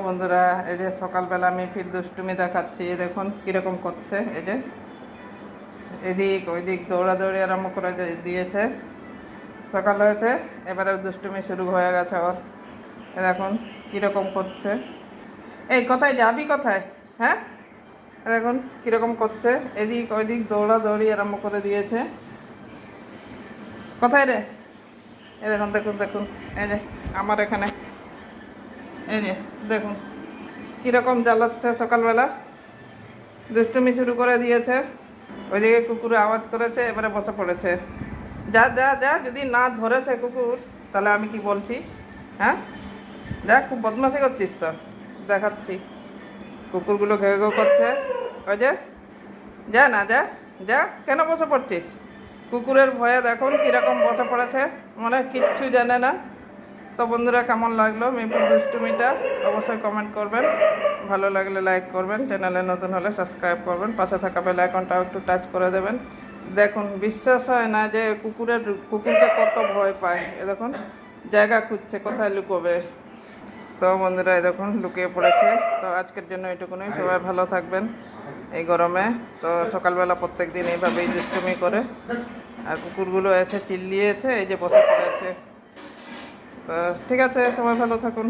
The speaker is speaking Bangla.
বন্ধুরা, এই যে সকালবেলা আমি ফির দুষ্টুমি দেখাচ্ছি। দেখুন কিরকম করছে। এই যে এদিক ওইদিক দৌড়াদৌড়ি আরম্ভ করে দিয়েছে। সকাল হয়েছে, এবারে দুষ্টুমি শুরু হয়ে গেছে ওর। দেখুন কিরকম করছে। এই কোথায় যাবি, কোথায়? হ্যাঁ, দেখুন কিরকম করছে। এদিক ওইদিক দৌড়াদৌড়ি আরম্ভ করে দিয়েছে। কোথায় রে? এই দেখুন দেখুন দেখুন, এই যে আমার এখানে, এই যে দেখুন কীরকম জ্বালাচ্ছে। সকালবেলা দুষ্টুমি শুরু করে দিয়েছে। ওইদিকে কুকুরে আওয়াজ করেছে, এবারে বসে পড়েছে। যা যা যা, যদি না ধরেছে কুকুর তাহলে আমি কি বলছি? হ্যাঁ, যা, খুব বদমাশি করছিস তো। দেখাচ্ছি, কুকুরগুলো ঘেউ ঘেউ করছে। ওই যে যা না, যা যা, কেন বসে পড়ছিস? কুকুরের ভয়ে দেখুন কীরকম বসে পড়েছে, মানে কিচ্ছু জানে না। তো বন্ধুরা, কেমন লাগলো মিপুর দুষ্টুমিটা অবশ্যই কমেন্ট করবেন। ভালো লাগলে লাইক করবেন, চ্যানেলে নতুন হলে সাবস্ক্রাইব করবেন, পাশে থাকা বেল আইকনটাও একটু টাচ করে দেবেন। দেখুন, বিশ্বাস হয় না যে কুকুরকে কত ভয় পায়। এ দেখুন জায়গা খুঁজছে কোথায় লুকোবে। তো বন্ধুরা, এই দেখুন লুকিয়ে পড়েছে। তো আজকের জন্য এটুকুনই। সবাই ভালো থাকবেন এই গরমে। তো সকালবেলা প্রত্যেক দিন এইভাবেই দুষ্টুমি করে, আর কুকুরগুলো এসে চিল্লিয়েছে, এই যে বসে পড়েছে। তো ঠিক আছে, সবাই ভালো থাকুন।